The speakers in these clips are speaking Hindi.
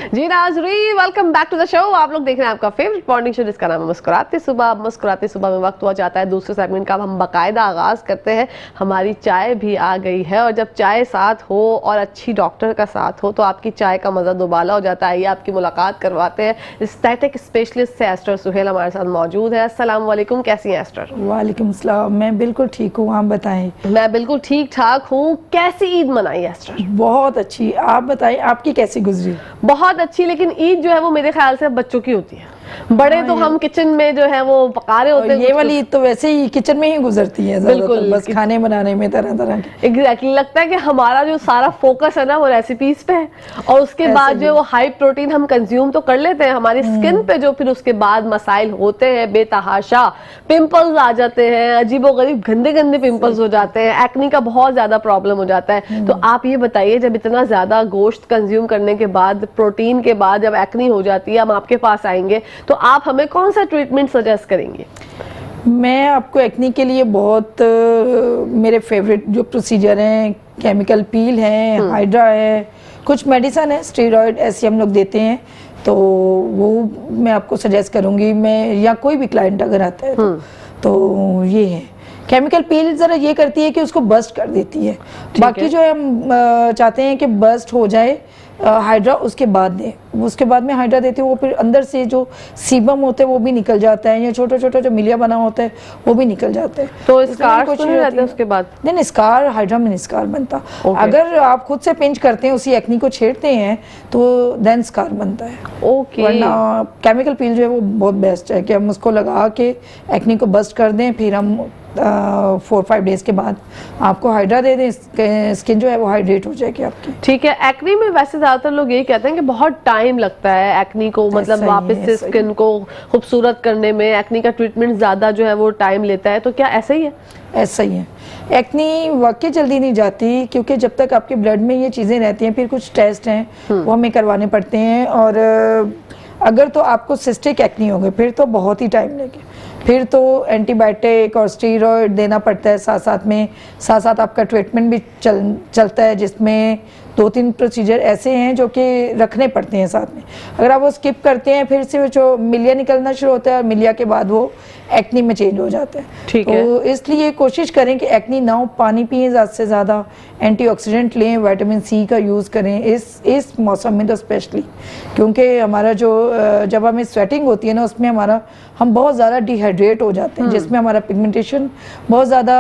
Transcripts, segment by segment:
जी नाज़रीन, welcome back to the show. आप लोग देख रहे हैं आपका फेवरेट मॉर्निंग शो जिसका नाम है मुस्कुराते सुबह। मुस्कुराते सुबह में वक्त हुआ जाता है दूसरे सेगमेंट का। हम बाकायदा आगाज करते हैं। हमारी चाय भी आ गई है और जब चाय साथ हो और अच्छी डॉक्टर का साथ हो तो आपकी चाय का मजा दोबाला हो जाता है। ये आपकी मुलाकात करवाते हैं एस्थेटिक स्पेशलिस्ट से एस्टर सुहेल हमारे साथ मौजूद है। अस्सलाम वालेकुम, कैसी हैं एस्टर? वालेकुम सलाम, मैं बिल्कुल ठीक हूँ, आप बताएं? मैं बिल्कुल ठीक ठाक हूँ। कैसी ईद मनाई एस्टर? बहुत अच्छी। आप बताएं आपकी कैसी गुजरी? बहुत अच्छी, लेकिन ईद जो है वो मेरे ख्याल से बच्चों की होती है। बड़े तो हम किचन में जो है वो पका रहे होते हैं। ये वाली ईद तो वैसे ही किचन में ही गुजरती है बिल्कुल, बस खाने बनाने में तरह तरह के। एग्जैक्टली लगता है कि हमारा जो सारा फोकस है ना वो रेसिपीज पे है और उसके बाद जो वो हाई प्रोटीन हम कंज्यूम तो कर लेते हैं, हमारी स्किन पे जो फिर उसके बाद मसाइल होते हैं बेतहाशा, पिंपल्स आ जाते हैं, अजीबोगरीब गंदे गंदे पिंपल्स हो जाते हैं, एक्नी का बहुत ज्यादा प्रॉब्लम हो जाता है। तो आप ये बताइए, जब इतना ज्यादा गोश्त कंज्यूम करने के बाद, प्रोटीन के बाद जब एक्नी हो जाती है, हम आपके पास आएंगे तो आप हमें कौन सा ट्रीटमेंट सजेस्ट करेंगे? मैं आपको एक्नी के लिए बहुत मेरे फेवरेट जो प्रोसीजर हैं, केमिकल पील है, हाइड्रा है, कुछ मेडिसिन है, स्टेरॉइड ऐसे हम लोग देते हैं, तो वो मैं आपको सजेस्ट करूंगी। मैं या कोई भी क्लाइंट अगर आता है तो ये है। केमिकल पील जरा ये करती है कि उसको बस्ट कर देती है। बाकी जो है हम चाहते हैं कि बस्ट हो जाए, हाइड्रा उसके बाद दें। उसके बाद में हाइड्रा देते हैं, वो फिर अंदर से जो सीबम होते हैं वो भी निकल जाता है, या छोटा छोटा जो मिलिया बना होता है वो भी निकल जाता है। तो स्कार तो नहीं रहते उसके बाद? नहीं, स्कार हाइड्रा में नहीं स्कार बनता। अगर आप खुद से पिंच करते हैं, उसी एक्नी को छेड़ते हैं तो देन स्कार बनता है। वरना केमिकल पील जो है वो बहुत बेस्ट है कि हम उसको लगा के एक्नी को बस्ट कर दें, फिर हम 4-5 डेज के बाद आपको हाइड्रा दे दें, स्किन जो है वो हाइड्रेट हो जाएगी आपकी। ठीक है। एक्नी में वैसे ज्यादातर लोग यही कहते हैं कि बहुत टाइम लगता है एक्नी को, मतलब वापस से स्किन को खूबसूरत करने में एक्नी का ट्रीटमेंट ज्यादा जो है वो टाइम लेता है, तो क्या ऐसा ही है? ऐसा ही है। एक्नी वाकई जल्दी नहीं जाती, क्योंकि जब तक आपके ब्लड में ये चीजें रहती हैं, फिर कुछ टेस्ट हैं वो हमें करवाने पड़ते हैं, और अगर तो आपको सिस्टिक एक्नी हो गई फिर तो बहुत ही टाइम लगे, फिर तो एंटीबायोटिक और स्टीरॉयड देना पड़ता है साथ साथ आपका ट्रीटमेंट भी चलता है, जिसमें 2-3 प्रोसीजर ऐसे हैं जो कि रखने पड़ते हैं साथ में। अगर आप वो स्किप करते हैं, फिर से जो मिलिया निकलना शुरू होता है और मिलिया के बाद वो एक्नी में चेंज हो जाता है। ठीक है। तो इसलिए कोशिश करें कि एक्नी ना हो, पानी पिए ज़्यादा से ज़्यादा, एंटीऑक्सीडेंट लें, विटामिन सी का यूज़ करें इस मौसम में तो स्पेशली, क्योंकि हमारा जो जब हमें स्वेटिंग होती है ना, उसमें हम बहुत ज़्यादा डिहाइड्रेट हो जाते हैं, जिसमें हमारा पिगमेंटेशन बहुत ज़्यादा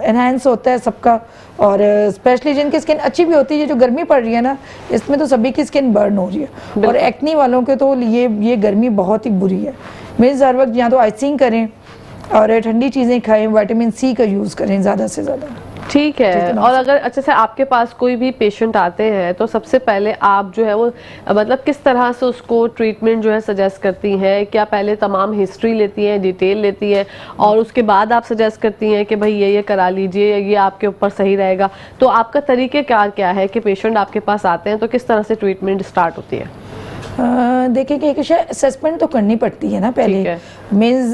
एनहांस होता है सबका, और स्पेशली जिनकी स्किन अच्छी भी होती है, जो गर्मी पड़ रही है ना, इसमें तो सभी की स्किन बर्न हो रही है, और एक्नी वालों के तो ये गर्मी बहुत ही बुरी है। मीन्स हर वक्त या तो आइसिंग करें और ठंडी चीज़ें खाएं, विटामिन सी का यूज़ करें ज़्यादा से ज़्यादा। ठीक है। और अगर अच्छे से आपके पास कोई भी पेशेंट आते हैं तो सबसे पहले आप जो है वो मतलब किस तरह से उसको ट्रीटमेंट जो है सजेस्ट करती हैं? क्या पहले तमाम हिस्ट्री लेती हैं, डिटेल लेती हैं, और उसके बाद आप सजेस्ट करती हैं कि भाई ये करा लीजिए, ये आपके ऊपर सही रहेगा? तो आपका तरीक़ेकार क्या है कि पेशेंट आपके पास आते हैं तो किस तरह से ट्रीटमेंट स्टार्ट होती है? देखिए कि एक असेसमेंट तो करनी पड़ती है ना पहले। मीन्स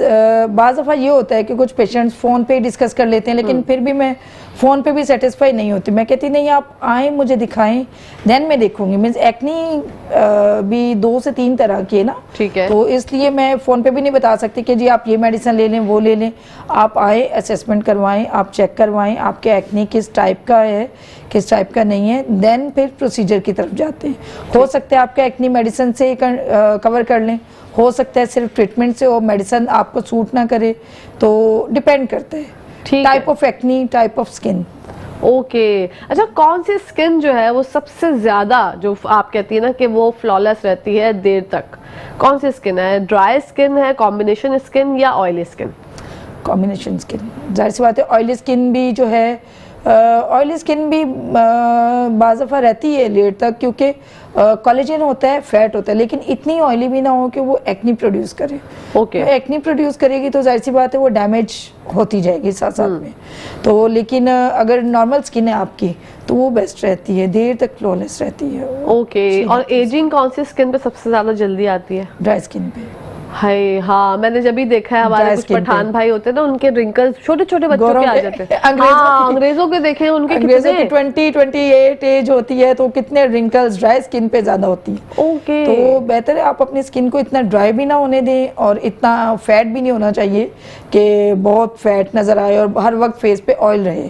बाज़ दफ़ा ये होता है कि कुछ पेशेंट्स फ़ोन पे डिस्कस कर लेते हैं, लेकिन फिर भी मैं फ़ोन पे भी सेटिस्फाई नहीं होती। मैं कहती नहीं, आप आएँ, मुझे दिखाएं, देन मैं देखूंगी। मीन्स एक्नी भी 2 से 3 तरह की है ना। ठीक है। तो इसलिए मैं फ़ोन पे भी नहीं बता सकती कि जी आप ये मेडिसिन ले लें, वो ले लें। आप आए, असेसमेंट करवाएं, आप चेक करवाएं आपके एक्नी किस टाइप का है, किस टाइप का नहीं है, देन फिर प्रोसीजर की तरफ जाते हैं। हो सकता है आपका एक्नी मेडिसिन से कवर कर लें, हो सकता है सिर्फ ट्रीटमेंट से वो मेडिसिन आपको सूट ना करे, तो डिपेंड करता है type of acne, type of skin. Okay. अच्छा, कौन सी स्किन जो है वो सबसे ज्यादा, जो आप कहती है ना कि वो फ्लॉलेस रहती है देर तक, कौन सी स्किन है? ड्राई स्किन है, कॉम्बिनेशन स्किन, या ऑयली स्किन? Combination skin. जाहिर सी बात है ऑयली स्किन भी जो है, ऑयली स्किन भी बाज़ दफ़ा रहती है लेट तक, क्योंकि कोलेजन होता है, फैट होता है, लेकिन इतनी ऑयली भी ना हो कि वो एक्नी प्रोड्यूस करे। ओके। एक्नी प्रोड्यूस करेगी तो जाहिर सी बात है वो डैमेज होती जाएगी साथ साथ में। तो लेकिन अगर नॉर्मल स्किन है आपकी तो वो बेस्ट रहती है, देर तक फ्लॉलेस रहती है। ओके। और एजिंग कौन सी स्किन पे सबसे ज़्यादा जल्दी आती है? ड्राई स्किन पे। हाय, हाँ मैंने जब भी देखा है हमारे Dry कुछ skin पे। पठान भाई होते हैं ना, उनके रिंकल्स छोटे छोटे बच्चों गौरव के आ के- जाते हैं। अंग्रेजों हाँ, के- अंग्रेजों के देखे हैं उनके अंग्रेजों की कितने। 20-28 एज होती है तो कितने रिंकल्स ड्राई स्किन पे ज्यादा होती है। ओके। तो बेहतर है आप अपनी स्किन को इतना ड्राई भी ना होने दें और इतना फैट भी नहीं होना चाहिए कि बहुत फैट नजर आए और हर वक्त फेस पे ऑयल रहे।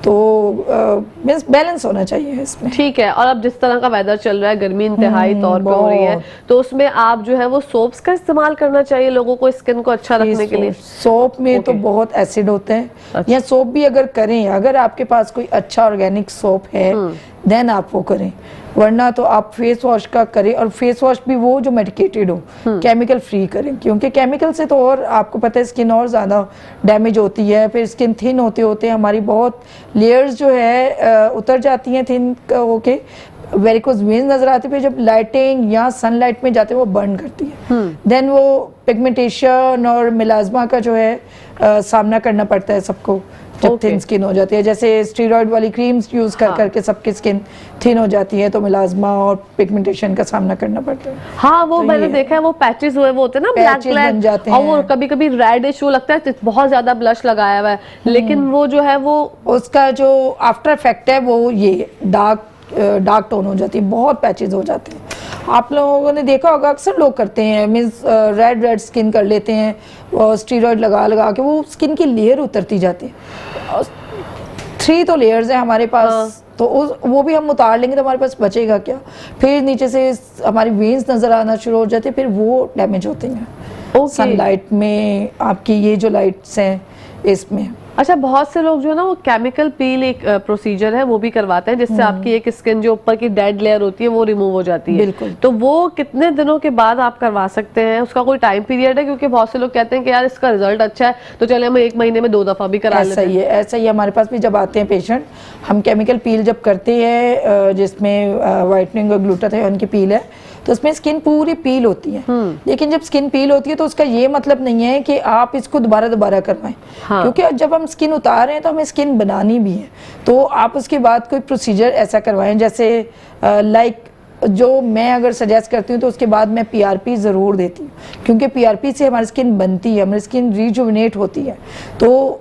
तो मींस बैलेंस होना चाहिए इसमें। ठीक है। और अब जिस तरह का वेदर चल रहा है, गर्मी इंतहाई तौर पे हो रही है, बहुत। तो उसमें आप जो है वो सोप्स का इस्तेमाल करना चाहिए लोगों को स्किन को अच्छा रखने के लिए। सोप में तो Okay. बहुत एसिड होते हैं। अच्छा। या सोप भी अगर करें, अगर आपके पास कोई अच्छा ऑर्गेनिक सोप है देन आप वो करें, वरना तो आप फेस वॉश का करें और फेस वॉश भी वो जो मेडिकेटेड हो, केमिकल फ्री करें, क्योंकि केमिकल से तो और आपको पता है स्किन और ज़्यादा डैमेज होती है। फिर स्किन थिन होते होते हमारी बहुत लेयर्स जो है उतर जाती हैं थिन होके, वेरिकोज वेन्स नजर आती है। फिर जब लाइटिंग या सनलाइट में जाते हैं वो बर्न करती है, देन वो पिगमेंटेशन और मिलाजमा का जो है सामना करना पड़ता है सबको जब Okay. थिन स्किन हो जाती है। जैसे स्टीरॉयड वाली क्रीम्स यूज कर हाँ. करके सबकी स्किन थिन हो जाती है तो मिलाजमा और पिगमेंटेशन का सामना करना पड़ता है। हाँ, वो तो मैंने ये- देखा है, वो पैचेस हुए वो होते हैं ना ब्लैक Patches बन जाते ब्लैक, और वो हैं। कभी कभी रेडिश वो लगता है बहुत ज्यादा ब्लश लगाया हुआ है, लेकिन वो जो है वो उसका जो आफ्टर इफेक्ट है वो ये डार्क टोन हो जाती है, बहुत पैचेस हो जाते हैं। आप लोगों ने देखा होगा अक्सर लोग करते हैं, मीन्स रेड स्किन कर लेते हैं और स्टीरॉयड लगा लगा के वो स्किन की लेयर उतरती जाती है। 3 तो लेयर्स है हमारे पास, तो वो भी हम उतार लेंगे तो हमारे पास बचेगा क्या। फिर नीचे से हमारी वेन्स नजर आना शुरू हो जाते हैं, फिर वो डैमेज होते हैं Okay. सनलाइट में, आपकी ये जो लाइट्स हैं इसमें। अच्छा, बहुत से लोग जो है ना वो केमिकल पील एक प्रोसीजर है वो भी करवाते हैं, जिससे आपकी एक स्किन जो ऊपर की डेड लेयर होती है वो रिमूव हो जाती है। बिल्कुल। तो वो कितने दिनों के बाद आप करवा सकते हैं? उसका कोई टाइम पीरियड है? क्योंकि बहुत से लोग कहते हैं कि यार इसका रिजल्ट अच्छा है तो चले हम 1 महीने में 2 दफा भी करा लेते हैं। ऐसा ही हमारे पास भी जब आते हैं पेशेंट, हम केमिकल पील जब करते हैं जिसमें वाइटनिंग और ग्लूटाथियोन की पील है, तो उसमें स्किन पूरी पील होती है। लेकिन जब स्किन पील होती है तो उसका ये मतलब नहीं है कि आप इसको दोबारा करवाएं। हाँ। क्योंकि जब हम स्किन उतार रहे हैं तो हमें स्किन बनानी भी है, तो आप उसके बाद कोई प्रोसीजर ऐसा करवाएं, जैसे लाइक जो मैं अगर सजेस्ट करती हूँ तो उसके बाद मैं पीआरपी ज़रूर देती हूँ, क्योंकि पीआरपी से हमारी स्किन बनती है, हमारी स्किन रिजुविनेट होती है। तो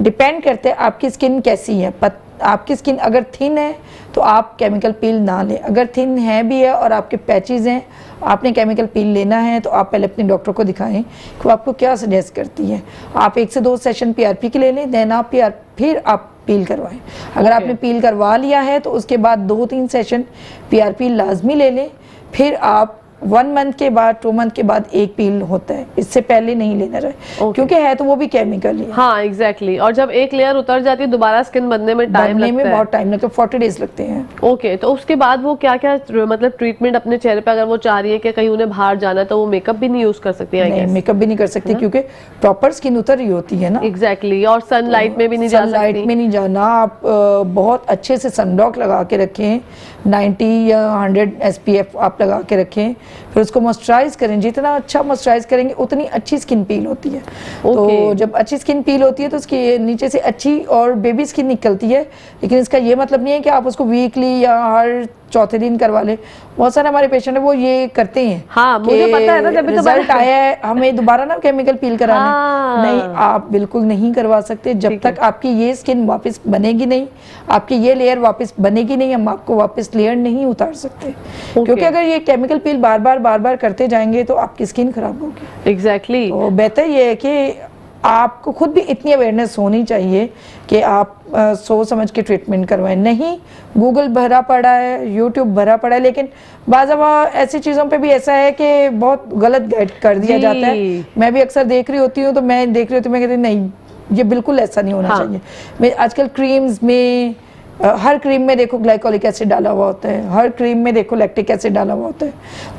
डिपेंड करते हैं आपकी स्किन कैसी है। आपकी स्किन अगर थिन है तो आप केमिकल पील ना लें, अगर थिन है भी है और आपके पैचेस हैं, आपने केमिकल पील लेना है तो आप पहले अपने डॉक्टर को दिखाएं कि वो आपको क्या सजेस्ट करती है। आप 1 से 2 सेशन पीआरपी के ले लें, देन आप फिर आप पील करवाएं। अगर आपने पील करवा लिया है तो उसके बाद 2-3 सेशन पीआरपी लाजमी ले लें, फिर आप 1 मंथ के बाद 2 मंथ के बाद एक पील होता है, इससे पहले नहीं लेना चाहिए। क्योंकि है तो वो भी केमिकल ही है। हाँ एग्जैक्टली। और जब एक लेयर उतर जाती है दोबारा स्किन बनने में टाइम लगता है। बहुत टाइम लगता है, 40 डेज लगते हैं। ओके, तो उसके बाद वो क्या क्या मतलब ट्रीटमेंट अपने चेहरे पे, अगर वो चाह रही है कि कहीं उन्हें बाहर जाना है तो वो मेकअप भी नहीं यूज कर सकती है? नहीं, मेकअप भी नहीं कर सकती क्योंकि प्रॉपर स्किन उतर रही होती है ना। एग्जैक्टली। और सनलाइट में भी नहीं जा सनलाइट सकती। में नहीं जाना। आप बहुत अच्छे से सनब्लॉक लगा के रखें, 90 या 100 SPF आप लगा के रखें, फिर उसको मॉइस्चराइज करें। जितना अच्छा मॉइस्चराइज करेंगे उतनी अच्छी स्किन पील होती है। तो जब अच्छी स्किन पील होती है तो उसके नीचे से अच्छी और बेबी स्किन निकलती है। लेकिन इसका ये मतलब नहीं है कि आप उसको वीकली या हर चौथे दिन करवा ले। बहुत सारे हमारे पेशेंट है वो ये करते हैं। हाँ, मुझे पता है ना, जब भी रिजल्ट आया है हमें दोबारा ना केमिकल पील कराने। हाँ। नहीं, आप बिल्कुल नहीं करवा सकते जब तक आपकी ये स्किन वापस बनेगी नहीं, आपकी ये लेयर वापस बनेगी नहीं, हम आपको वापस लेयर नहीं उतार सकते। क्योंकि अगर ये केमिकल पील बार बार करते जाएंगे तो आपकी स्किन खराब होगी। एग्जैक्टली। तो बेहतर ये है कि आपको खुद भी इतनी अवेयरनेस होनी चाहिए कि आप सोच समझ के ट्रीटमेंट करवाएं। नहीं, गूगल भरा पड़ा है, यूट्यूब भरा पड़ा है, लेकिन बाज़ ऐसी चीज़ों पे भी ऐसा है कि बहुत गलत गाइड कर दिया जाता है। मैं भी अक्सर देख रही होती हूँ तो मैं देख रही होती हूँ, मैं कहती हूँ नहीं, ये बिल्कुल ऐसा नहीं होना चाहिए। मैं आजकल क्रीम्स में हर क्रीम में देखो ग्लाइकोलिक एसिड डाला हुआ होता है, हर क्रीम में देखो लैक्टिक एसिड डाला हुआ होता है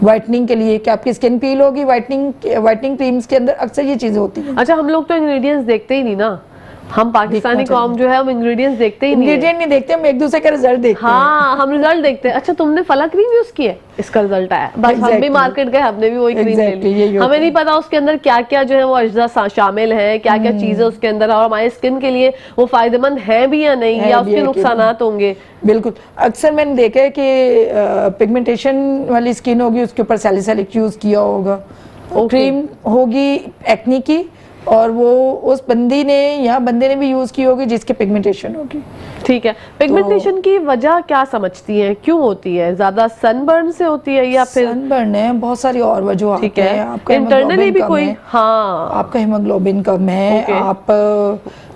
वाइटनिंग के लिए, कि आपकी स्किन पील होगी। वाइटनिंग क्रीम्स के अंदर अक्सर ये चीजें होती हैं। अच्छा, हम लोग तो इंग्रेडिएंट्स देखते ही नहीं ना, हम पाकिस्तानी कौम जो है हम इंग्रेडिएंट्स देखते ही नहीं। इंग्रेडिएंट नहीं देखते, हम एक दूसरे का रिजल्ट देखते हैं। हाँ, हम रिजल्ट देखते हैं। अच्छा, तुमने फला क्रीम यूज की है, इसका रिजल्ट आया, बस हम भी मार्केट गए, हमने भी वही क्रीम ले ली। हमें नहीं पता उसके अंदर क्या क्या जो है वो अज्जा शामिल है, क्या क्या चीजें उसके अंदर, और हमारी स्किन के लिए वो फायदेमंद है भी या नहीं, या उसके नुकसानात होंगे। बिल्कुल, अक्सर मैंने देखा है कि पिगमेंटेशन वाली स्किन होगी, उसके ऊपर सैलिसिलिक यूज किया होगा, Okay. क्रीम होगी एक्नी की, और वो उस बंदी ने या बंदे ने भी यूज की होगी जिसके पिगमेंटेशन होगी। ठीक है, पिगमेंटेशन की वजह क्या समझती हैं, क्यों होती है? ज्यादा सनबर्न से होती है या फिर सनबर्न है, बहुत सारी और वजह ठीक आते है, हैं। आपका इंटरनली hemoglobin भी कम कोई है, हाँ आपका हीमोग्लोबिन कम है, Okay. आप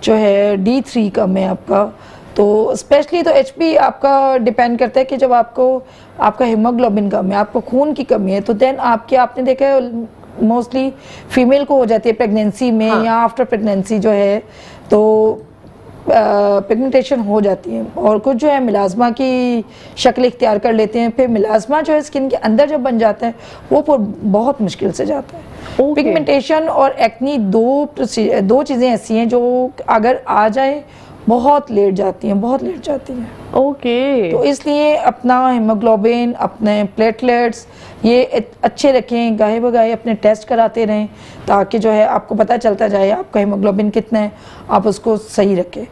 जो है D3 कम है आपका, तो स्पेशली तो HP आपका डिपेंड करता है कि जब आपका हीमोग्लोबिन कम है, आपको खून की कमी है, तो देन आपने देखा है मोस्टली फीमेल को हो जाती है प्रेगनेंसी में हाँ. या आफ्टर प्रेगनेंसी जो है, तो पिगमेंटेशन हो जाती है। और कुछ जो है मिलाजमा की शक्ल इख्तियार कर लेते हैं, फिर मिलाजमा जो है स्किन के अंदर जब बन जाता है वो बहुत मुश्किल से जाता है। Okay. पिगमेंटेशन और एक्नी दो चीज़ें ऐसी हैं जो अगर आ जाए बहुत लेट जाती हैं, बहुत लेट जाती हैं। ओके तो इसलिए अपना हीमोग्लोबिन, अपने प्लेटलेट्स ये अच्छे रखें, गाहे बगाहे अपने टेस्ट कराते रहें, ताकि जो है आपको पता चलता जाए आपका हीमोग्लोबिन कितना है, आप उसको सही रखें।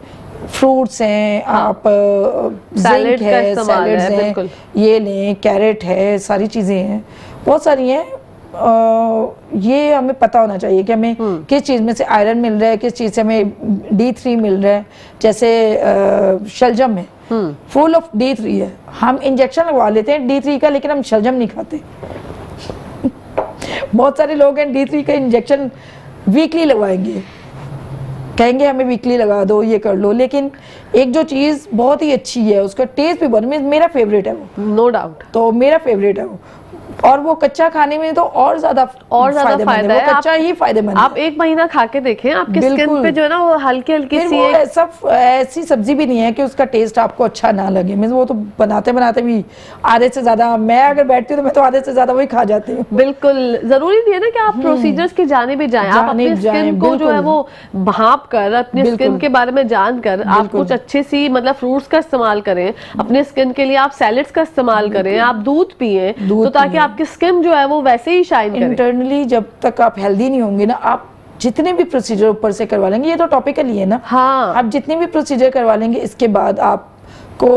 फ्रूट्स हैं, आप जिंक सैलेड्स का है, इस्तेमाल है, सैलेड्स हैं, बिल्कुल। ये लें, कैरेट है, सारी चीज़ें हैं, बहुत सारी हैं। ये हमें पता होना चाहिए कि हमें किस चीज़ में से आयरन मिल रहा है, किस चीज़ से हमें D3 मिल रहा है। जैसे शलजम है, फुल ऑफ D3 है, हम इंजेक्शन लगवा लेते हैं D3 का, लेकिन हम शलजम नहीं खाते। बहुत सारे लोग हैं D3 का इंजेक्शन वीकली लगवाएंगे, कहेंगे हमें वीकली लगा दो, ये कर लो, लेकिन एक जो चीज़ बहुत ही अच्छी है, उसका टेस्ट भी बहुत, मेरा फेवरेट है वो, नो डाउट, तो मेरा फेवरेट है वो, और वो कच्चा खाने में तो और ज्यादा फायदा फायदा है, है। वो कच्चा ही फायदेमंद आप है। 1 महीना खा के देखें, आपके स्किन बिल्कुल। पे जो है ना वो हल्की हल्की फिर सी वो एक ऐसी सब्जी भी नहीं है कि उसका टेस्ट आपको अच्छा ना लगे। मैं वो तो बनाते बनाते भी आधे से ज्यादा, मैं अगर बैठती हूँ तो मैं तो आधे से ज्यादा वही खा जाती हूँ। बिल्कुल जरूरी नहीं है ना कि आप प्रोसीजर्स के जाने भी जाएं, आप जाने अपने जाएं, स्किन को जो है वो भाप कर, अपने स्किन बिल्कुल। के बारे में जान कर आप कुछ अच्छी सी मतलब फ्रूट्स का इस्तेमाल करें अपने स्किन के लिए, आप सैलेड्स का इस्तेमाल करें, आप दूध पिए, तो ताकि आपकी स्किन जो है वो वैसे ही शाइन करे। इंटरनली जब तक आप हेल्दी नहीं होंगे ना, आप जितने भी प्रोसीजर ऊपर से करवा लेंगे, ये तो टॉपिकल ही है ना, हाँ, आप जितने भी प्रोसीजर करवा लेंगे, इसके बाद आपको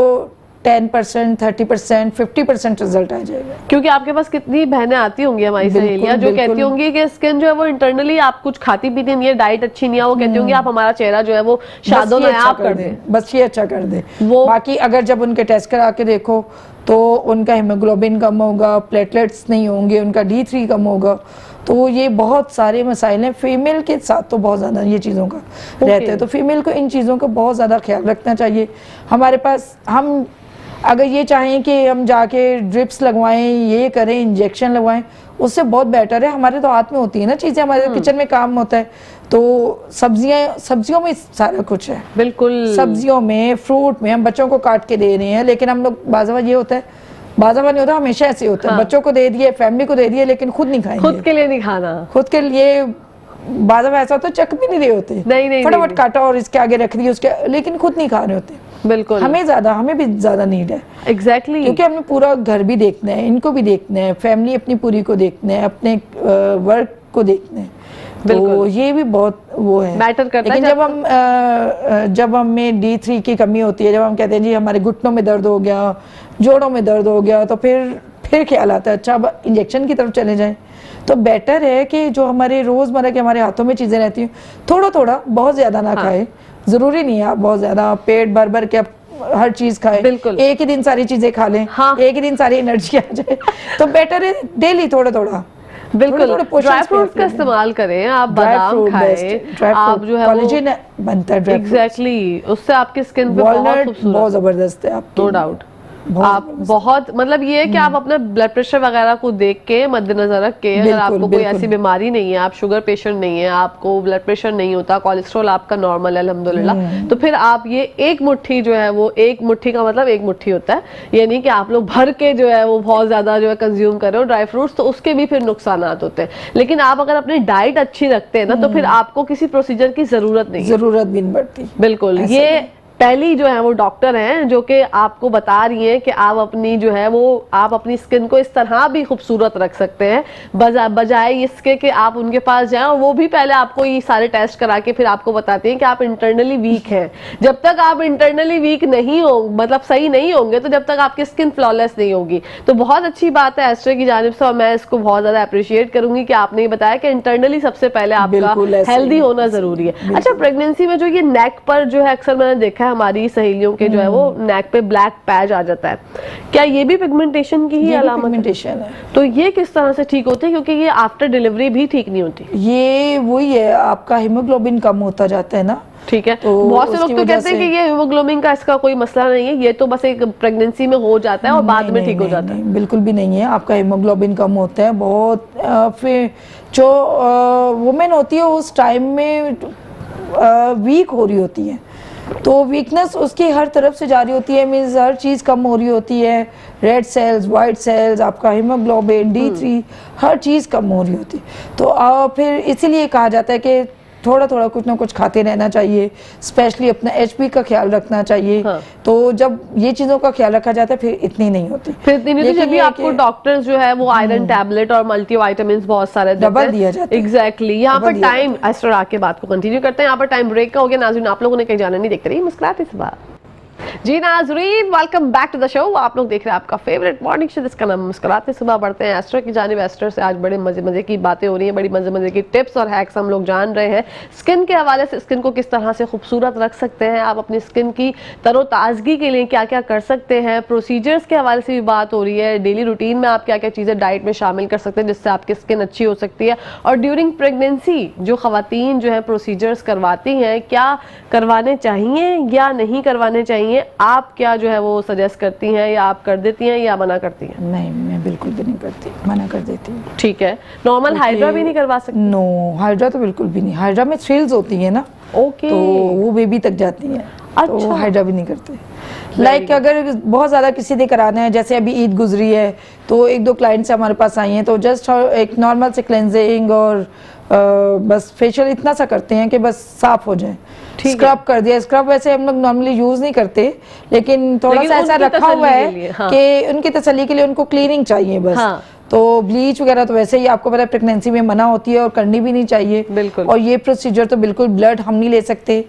10%, 30%, 50% रिजल्ट आ जाएगा। क्योंकि आपके पास कितनी बहनें आती होंगी हमारी सहेलियां जो कहती होंगी कि स्किन जो है वो इंटरनली आप कुछ खाती पीती नहीं है, डाइट अच्छी नहीं है, वो कहती होंगी आप हमारा चेहरा जो है वो शादो नायाब कर दें, बस ये अच्छा कर दे। वो बाकी अगर जब उनके टेस्ट करा के देखो तो उनका हीमोग्लोबिन कम होगा, प्लेटलेट्स नहीं होंगे, उनका D3 कम होगा, तो ये बहुत सारे मसाइल हैं। फीमेल के साथ तो बहुत ज़्यादा ये चीज़ों का रहता है, तो फीमेल को इन चीज़ों का बहुत ज़्यादा ख्याल रखना चाहिए। हमारे पास हम अगर ये चाहें कि हम जाके ड्रिप्स लगवाएं, ये करें, इंजेक्शन लगवाएं, उससे बहुत बेटर है हमारे तो हाथ में होती है ना चीज़ें, हमारे किचन में काम होता है। तो सब्जियों में सारा कुछ है, बिल्कुल सब्जियों में, फ्रूट में, हम बच्चों को काट के दे रहे हैं, लेकिन हम लोग बाज़ावा ये होता है, बाज़ावा नहीं होता, हमेशा ऐसे होता है, बच्चों को दे दिए, फैमिली को दे दिए, लेकिन खुद नहीं खाएंगे, खुद के लिए नहीं खाना, खुद के लिए बाज़ावा ऐसा होता है, चक भी नहीं रहे होते, नहीं फटाफट काटा और इसके आगे रख दिए उसके, लेकिन खुद नहीं खा रहे होते। बिल्कुल हमें भी ज्यादा नीड है, एग्जैक्टली क्योंकि हमें पूरा घर भी देखना है, इनको भी देखना है, फैमिली अपनी पूरी को देखना है, अपने वर्क को देखना है, तो ये भी बहुत वो है, मैटर करता है। लेकिन जब हमें D3 की कमी होती है, जब हम कहते हैं जी हमारे घुटनों में दर्द हो गया, जोड़ों में दर्द हो गया, तो फिर ख्याल आता है अच्छा अब इंजेक्शन की तरफ चले जाएं। तो बेटर है कि जो हमारे रोज़मर्रा के हमारे हाथों में चीज़ें रहती हैं, थोड़ा थोड़ा, बहुत ज़्यादा ना खाए, ज़रूरी नहीं है आप बहुत ज़्यादा पेट भर भर के हर चीज़ खाएं, एक ही दिन सारी चीज़ें खा लें, एक ही दिन सारी एनर्जी आ जाए, तो बेटर है डेली थोड़ा थोड़ा, बिल्कुल ड्राई फ्रूट्स का इस्तेमाल करें, आप बादाम खाएं, आप जो है कोलेजन बनता है एग्जैक्टली, उससे आपकी स्किन पे वॉलनट बहुत जबरदस्त है, नो डाउट। आप बहुत मतलब ये है कि आप अपना ब्लड प्रेशर वगैरह को देख के मद्देनजर रख के, अगर आपको कोई ऐसी बीमारी नहीं है, आप शुगर पेशेंट नहीं है, आपको ब्लड प्रेशर नहीं होता, कोलेस्ट्रॉल आपका नॉर्मल है अल्हम्दुलिल्लाह, तो फिर आप ये एक मुट्ठी जो है वो, एक मुट्ठी का मतलब एक मुट्ठी होता है, ये नहीं कि आप लोग भर के जो है वो बहुत ज्यादा जो है कंज्यूम कर रहे हो ड्राई फ्रूट्स, तो उसके भी फिर नुकसान होते हैं। लेकिन आप अगर अपनी डाइट अच्छी रखते हैं ना, तो फिर आपको किसी प्रोसीजर की जरूरत नहीं भी नहीं पड़ती। बिल्कुल, ये पहली जो है वो डॉक्टर हैं जो कि आपको बता रही हैं कि आप अपनी जो है वो आप अपनी स्किन को इस तरह भी खूबसूरत रख सकते हैं, बजाय इसके कि आप उनके पास जाएं और वो भी पहले आपको ये सारे टेस्ट करा के फिर आपको बताती हैं कि आप इंटरनली वीक हैं। जब तक आप इंटरनली वीक नहीं हो, मतलब सही नहीं होंगे, तो जब तक आपकी स्किन फ्लॉलेस नहीं होगी। तो बहुत अच्छी बात है एस्टर की जानिब से और मैं इसको बहुत ज्यादा अप्रिशिएट करूंगी कि आपने ये बताया कि इंटरनली सबसे पहले आपका हेल्दी होना जरूरी है। अच्छा, प्रेगनेंसी में जो ये नेक पर जो है अक्सर मैंने देखा है हमारी सहेलियों के जो है वो नेक पे ब्लैक पैच आ जाता है, क्या ये भी पिगमेंटेशन की ही अलामत है? तो ये किस तरह से ठीक होती है, क्योंकि ये आफ्टर डिलीवरी भी ठीक नहीं होती? ये वही है, आपका हीमोग्लोबिन कम होता जाता है ना। ठीक है, तो बहुत से लोग तो कहते हैं कि ये हीमोग्लोबिन का इसका कोई मसला नहीं है, ये तो बस एक प्रेगनेंसी में हो जाता है और बाद में ठीक हो जाता है। बिल्कुल भी नहीं है, आपका हीमोग्लोबिन कम होता है बहुत। फिर जो वुमेन होती है उस टाइम में वीक हो रही होती है, तो वीकनेस उसकी हर तरफ से जा रही होती है, मीन्स हर चीज़ कम हो रही होती है, रेड सेल्स, वाइट सेल्स, आपका हीमोग्लोबिन D3 हर चीज़ कम हो रही होती है। तो फिर इसीलिए कहा जाता है कि थोड़ा थोड़ा कुछ ना कुछ खाते रहना चाहिए, स्पेशली अपना HP का ख्याल रखना चाहिए। हाँ। तो जब ये चीज़ों का ख्याल रखा जाता है फिर इतनी नहीं होती। फिर इतनी नहीं होती, जब भी आपको डॉक्टर्स जो है वो आयरन टैबलेट और मल्टीविटामिन्स बहुत सारे डबल दिया जाता है। एग्जैक्टली। यहाँ पर टाइम एस्टर आके बात को कंटिन्यू करते हैं। यहाँ पर टाइम ब्रेक का हो गया। नाज़रीन, आप लोगों ने कहीं जाना नहीं, देखते रहिए मुस्कुराते सुबह। जी नाज़रीन, welcome back to the show. आप लोग देख रहे हैं आपका फेवरेट मॉर्निंग शो जिसका नाम मुस्कुराते सुबह। बढ़ते हैं एस्टर की जानिब। एस्टर से आज बड़े मजे मजे की बातें हो रही हैं, बड़ी मजे मजे की टिप्स और हैक्स हम लोग जान रहे हैं। स्किन के हवाले से स्किन को किस तरह से खूबसूरत रख सकते हैं, आप अपनी स्किन की तरोताजगी के लिए क्या क्या कर सकते हैं, प्रोसीजर्स के हवाले से भी बात हो रही है। डेली रूटीन में आप क्या क्या चीज़ें डाइट में शामिल कर सकते हैं जिससे आपकी स्किन अच्छी हो सकती है। और ड्यूरिंग प्रेगनेंसी जो खवातीन जो है प्रोसीजर्स करवाती हैं, क्या करवाने चाहिए या नहीं करवाने चाहिए, आप क्या जो है वो सजेस्ट करती हैं, या आप कर देती हैं या मना करती हैं? नहीं, मैं बिल्कुल भी नहीं करती, मना कर देती हूँ। ठीक है, नॉर्मल हाइड्रा भी नहीं करवा सकती? नो, हाइड्रा तो बिल्कुल भी नहीं। हाइड्रा में थ्रिल्स होती है ना, ओके, तो वो बेबी तक जाती है। अच्छा, तो हाइड्रा भी नहीं करते। लाइक अगर बहुत ज़्यादा किसी ने कराना है, जैसे अभी ईद गुजरी है तो एक दो क्लाइंट्स हमारे पास आई हैं, तो जस्ट एक नॉर्मल से क्लेंजिंग और बस फेशियल इतना सा करते हैं कि बस साफ हो जाए। स्क्रब कर दिया। स्क्रब वैसे हम लोग नॉर्मली यूज नहीं करते, लेकिन थोड़ा सा ऐसा रखा हुआ है कि उनकी तसल्ली के लिए उनको क्लीनिंग चाहिए बस। हाँ। तो ब्लीच वगैरह तो वैसे ही आपको पता है प्रेगनेंसी में मना होती है और करनी भी नहीं चाहिए। बिल्कुल। और ये प्रोसीजर तो बिल्कुल ब्लड हम नहीं ले सकते,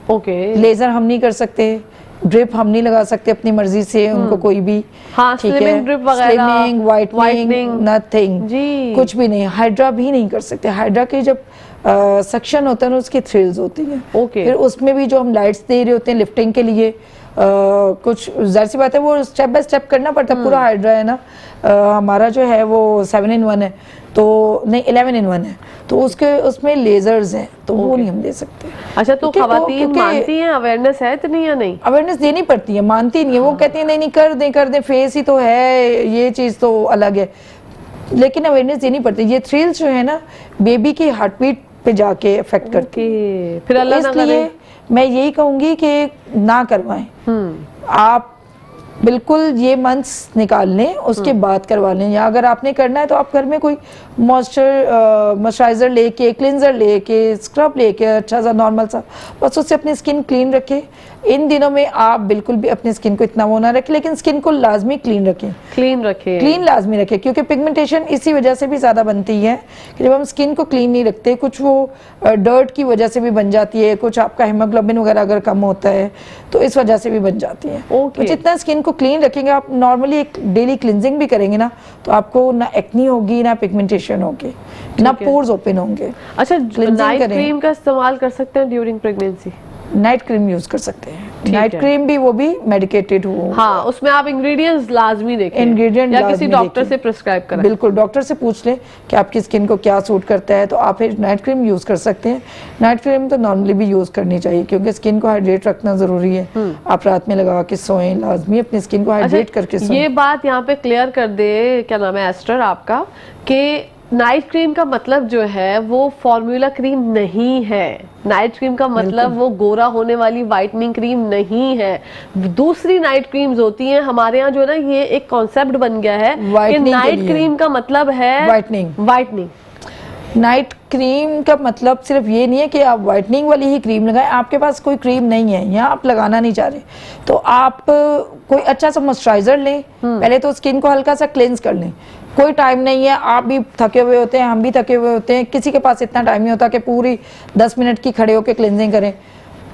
लेजर हम नहीं कर सकते, ड्रिप हम नहीं लगा सकते अपनी मर्जी से उनको कोई भी। हाँ, स्लिमिंग ड्रिप वगैरह, स्लिमिंग, वाइटनिंग, नथिंग, कुछ भी नहीं। हाइड्रा भी नहीं कर सकते। हाइड्रा के जब सक्शन होता है ना, उसकी थ्रिल्स होती है। फिर उसमें भी जो हम लाइट्स दे रहे होते हैं लिफ्टिंग के लिए, कुछ जाहिर सी बात है वो स्टेप बाय स्टेप करना पड़ता है। पूरा हाइड्रा है ना, हमारा जो है वो 7 in 1 है, तो नहीं 11 in 1 है, तो उसमें लेजर्स हैं, तो वो नहीं हम दे सकते। अच्छा, तो खवातीन मानती हैं, अवेयरनेस है इतनी या नहीं? अवेयरनेस देनी पड़ती है, मानती नहीं है। वो कहती है नहीं नहीं कर दें, फेस ही तो है, ये चीज़ तो अलग है, लेकिन अवेयरनेस देनी पड़ती है। ये थ्रिल्स जो है ना, बेबी की हार्ट बीट पे जाके इफेक्ट करती है। फिर अल्लाह ना करे। इसलिए मैं यही कहूंगी कि ना करवाएं। आप बिल्कुल ये मंथ्स निकाल लें, उसके बाद करवा लें। या अगर आपने करना है तो आप घर में कोई मॉइस्चराइजर लेके, क्लिनजर लेके, स्क्रब लेके, अच्छा सा नॉर्मल सा, बस उससे अपनी स्किन क्लीन रखें। इन दिनों में आप बिल्कुल भी अपनी स्किन को इतना वो ना रखें, लेकिन स्किन को लाजमी क्लीन रखें। क्लीन लाजमी रखें, क्योंकि पिगमेंटेशन इसी वजह से भी ज़्यादा बनती है कि जब हम स्किन को क्लीन नहीं रखते, कुछ वो डर्ट की वजह से भी बन जाती है, कुछ आपका हीमोग्लोबिन वगैरह अगर कम होता है तो इस वजह से भी बन जाती है। तो जितना स्किन को क्लीन रखेंगे, आप नॉर्मली एक डेली क्लिनजिंग भी करेंगे ना, तो आपको ना एक्नी होगी, ना पिगमेंटेशन होगी, ना पोर्स ओपन होंगे। अच्छा, नाइट क्रीम का इस्तेमाल कर सकते हैं during pregnancy? Night cream use कर सकते हैं। नाइट क्रीम भी वो भी मेडिकेटेड हो। हाँ, उसमें आप इंग्रेडिएंट्स लाजमी देखें, इंग्रेडिएंट या किसी डॉक्टर से प्रिस्क्राइब करें। बिल्कुल, डॉक्टर से पूछ लें कि आपकी स्किन को क्या सूट करता है, तो आप फिर नाइट क्रीम यूज कर सकते हैं। नाइट क्रीम तो नॉर्मली भी यूज करनी चाहिए, क्योंकि स्किन को हाइड्रेट रखना जरूरी है। आप रात में लगा के सोएं, लाजमी अपनी स्किन को हाइड्रेट करके सोएं। ये बात यहाँ पे क्लियर कर दे, क्या नाम है एस्टर आपका, कि नाइट क्रीम का मतलब जो है वो फॉर्मूला क्रीम नहीं है। नाइट क्रीम का मतलब वो गोरा होने वाली वाइटनिंग क्रीम नहीं है। दूसरी नाइट क्रीम्स होती हैं। हमारे यहाँ जो है ना, ये एक कॉन्सेप्ट बन गया है कि नाइट क्रीम का मतलब है वाइटनिंग। नाइट क्रीम का मतलब सिर्फ ये नहीं है कि आप वाइटनिंग वाली ही क्रीम लगाएं। आपके पास कोई क्रीम नहीं है या आप लगाना नहीं चाह रहे, तो आप कोई अच्छा सा मॉइस्चराइजर लें। पहले तो स्किन को हल्का सा क्लेंस कर लें। कोई टाइम नहीं है, आप भी थके हुए होते हैं, हम भी थके हुए होते हैं, किसी के पास इतना टाइम नहीं होता कि पूरी 10 मिनट की खड़े होकर क्लेंजिंग करें।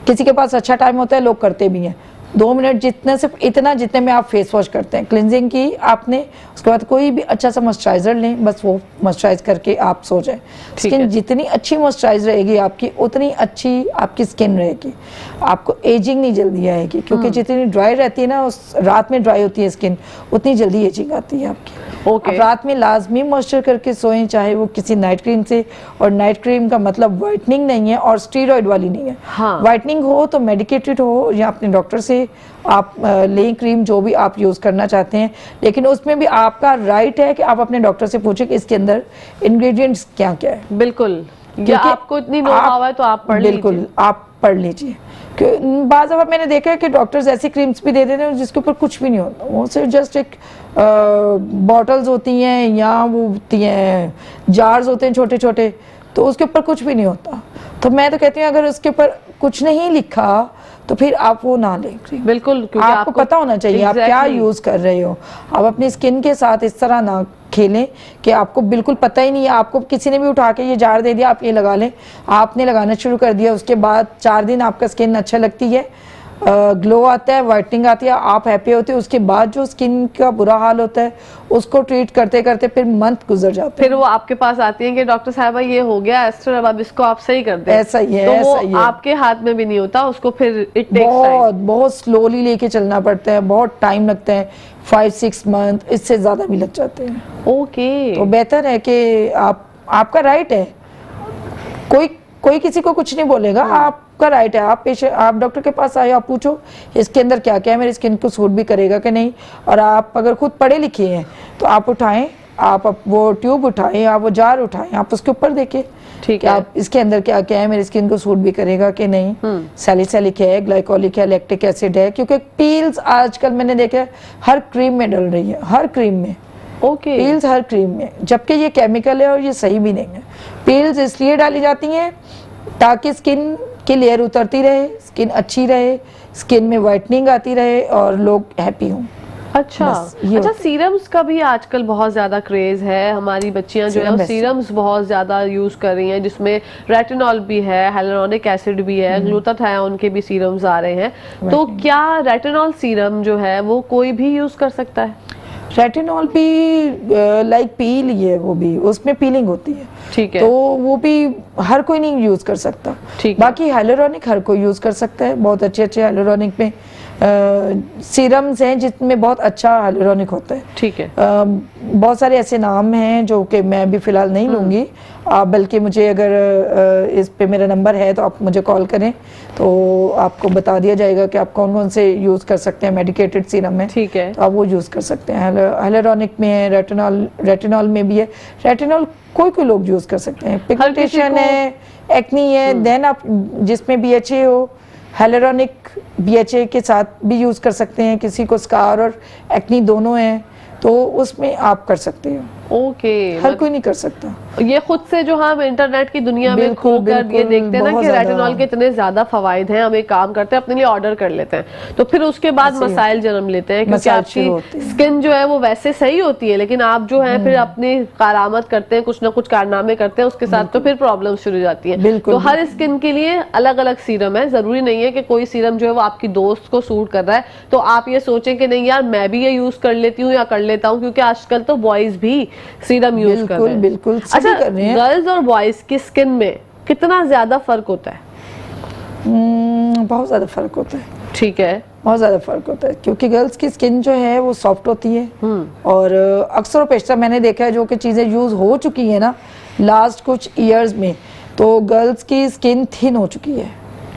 किसी के पास अच्छा टाइम होता है, लोग करते भी हैं 2 मिनट, जितने सिर्फ इतना जितने में आप फेस वॉश करते हैं क्लिनजिंग की आपने। उसके बाद कोई भी अच्छा सा मॉइस्चराइजर लें, बस वो मॉइस्चराइज करके आप सो जाएं। स्किन जितनी अच्छी मॉइस्चराइज रहेगी आपकी, उतनी अच्छी आपकी स्किन रहेगी। आपको एजिंग नहीं जल्दी आएगी, क्योंकि जितनी ड्राई रहती है ना, उस रात में ड्राई होती है स्किन, उतनी जल्दी एजिंग आती है आपकी। ओके। आप रात में लाजमी मॉइस्चर करके सोएं, चाहे वो किसी नाइट क्रीम से। और नाइट क्रीम का मतलब वाइटनिंग नहीं है और स्टीरॉयड वाली नहीं है। हाँ। वाइटनिंग हो तो मेडिकेटेड हो या अपने डॉक्टर से आप लें क्रीम, जो भी आप यूज करना चाहते हैं। लेकिन उसमें भी आपका राइट है कि आप अपने डॉक्टर से पूछें कि इसके अंदर इंग्रेडिएंट्स क्या क्या है। बिल्कुल, या आपको इतनी नो पावर है तो आप पढ़ लीजिए। बिल्कुल, आप पढ़ लीजिए। बाज़ दफ़ा मैंने देखा है कि डॉक्टर्स ऐसी क्रीम्स भी दे देते हैं जिसके ऊपर कुछ भी नहीं होता, वो सिर्फ जस्ट एक बॉटल्स होती हैं या वो होती हैं जार्स होते हैं छोटे छोटे, तो उसके ऊपर कुछ भी नहीं होता। तो मैं तो कहती हूँ अगर उसके ऊपर कुछ नहीं लिखा तो फिर आप वो ना लें क्रीम। बिल्कुल, क्योंकि आपको पता होना चाहिए आप क्या यूज कर रहे हो। आप अपनी स्किन के साथ इस तरह ना खेलें कि आपको बिल्कुल पता ही नहीं है। आपको किसी ने भी उठा के ये जार दे दिया, आप ये लगा लें, आपने लगाना शुरू कर दिया, उसके बाद 4 दिन आपका स्किन अच्छा लगती है, ग्लो आता है, वाइटनिंग आती है, आप हैप्पी होते हो। उसके बाद जो स्किन का बुरा हाल होता है उसको ट्रीट करते करते फिर मंथ गुजर जाते हैं। फिर वो आपके पास आती है कि डॉक्टर साहबा ये हो गया एस्टर, अब इसको आप सही कर दें। ऐसा ही है, तो ऐसा ही वो है। आपके हाथ में भी नहीं होता, उसको फिर इट टेक्स बहुत बहुत स्लोली लेके चलना पड़ता है, बहुत टाइम लगता है, 5-6 मंथ, इससे ज्यादा भी लग जाते हैं। ओके। तो बेहतर है कि आपका राइट है, कोई किसी को कुछ नहीं बोलेगा, आपका राइट है। आप डॉक्टर के पास आए, आप पूछो इसके अंदर क्या क्या है, मेरी स्किन को सूट भी करेगा कि नहीं। और आप अगर खुद पढ़े लिखे हैं तो आप उठाएं, आप वो ट्यूब उठाएं, आप वो जार उठाएं, आप उसके ऊपर देखें ठीक है, आप इसके अंदर क्या क्या है, मेरी स्किन को सूट भी करेगा कि नहीं। सैलिसिलिक है, ग्लाइकोलिक है, लैक्टिक एसिड है, क्योंकि पील्स आजकल मैंने देखा है हर क्रीम में डल रही है, हर क्रीम में। ओके। पील्स हर क्रीम में, जबकि ये केमिकल है और ये सही भी नहीं है। पील्स इसलिए डाली जाती हैं ताकि स्किन की लेयर उतरती रहे, स्किन अच्छी रहे, स्किन में वाइटनिंग आती रहे और लोग हैप्पी हों। अच्छा, सीरम्स का भी आजकल बहुत ज्यादा क्रेज है। हमारी बच्चियां जो है सीरम्स बहुत ज्यादा यूज कर रही हैं, जिसमें रेटिनॉल भी है, हाइलुरोनिक एसिड भी है, ग्लूटाथायोन के भी सीरम्स आ रहे हैं। तो क्या रेटिनॉल सीरम जो है वो कोई भी यूज कर सकता है? रेटिनॉल भी लाइक पील ही है, वो भी उसमें पीलिंग होती है, ठीक है, तो वो भी हर कोई नहीं यूज कर सकता। बाकी हाइलुरोनिक हर कोई यूज कर सकता है। बहुत अच्छे हाइलुरोनिक में सीरम्स हैं जिसमें बहुत अच्छा हाइलुरोनिक होता है। ठीक है। बहुत सारे ऐसे नाम हैं जो कि मैं अभी फिलहाल नहीं लूंगी, बल्कि मुझे अगर इस पे मेरा नंबर है तो आप मुझे कॉल करें तो आपको बता दिया जाएगा कि आप कौन कौन से यूज कर सकते हैं मेडिकेटेड सीरम में। ठीक है, तो आप वो यूज कर सकते हैं। हाइलुरोनिक में है, रेटिनॉल में भी है। रेटिनॉल कोई लोग यूज कर सकते हैं। पिगमेंटेशन है, एक्नी है, देन आप जिसमें BHA हो, हाइलुरोनिक BHA के साथ भी यूज कर सकते हैं। किसी को स्कार और एक्नी दोनों हैं तो उसमें आप कर सकते हो। ओके, हर कोई नहीं कर सकता ये खुद से जो हम इंटरनेट की दुनिया में खोकर ये देखते हैं ना कि रेटिनॉल के इतने ज्यादा फवाइद हैं, हम एक काम करते हैं अपने लिए ऑर्डर कर लेते हैं, तो फिर उसके बाद मसाइल जन्म लेते हैं, क्योंकि आपकी स्किन जो है वो वैसे सही होती है, लेकिन आप जो है फिर अपनी कारामत करते हैं, कुछ ना कुछ कारनामे करते हैं उसके साथ, तो फिर प्रॉब्लम शुरू हो जाती है। तो हर स्किन के लिए अलग अलग सीरम है, जरूरी नहीं है कि कोई सीरम जो है वो आपकी दोस्त को सूट कर रहा है तो आप ये सोचें कि नहीं यार मैं भी ये यूज कर लेती हूँ या कर लेता हूँ, क्योंकि आजकल तो बॉयज भी सीरम यूज कर रहे हैं। बिल्कुल अच्छा, गर्ल्स और बॉयज की स्किन में कितना ज्यादा फर्क होता है? बहुत ज्यादा फर्क होता है। ठीक है, बहुत ज्यादा फर्क होता है, क्योंकि गर्ल्स की स्किन जो है वो सॉफ्ट होती है और अक्सर पेशतर मैंने देखा है जो कि चीजें यूज हो चुकी है ना लास्ट कुछ ईयर्स में, तो गर्ल्स की स्किन थिन हो चुकी है।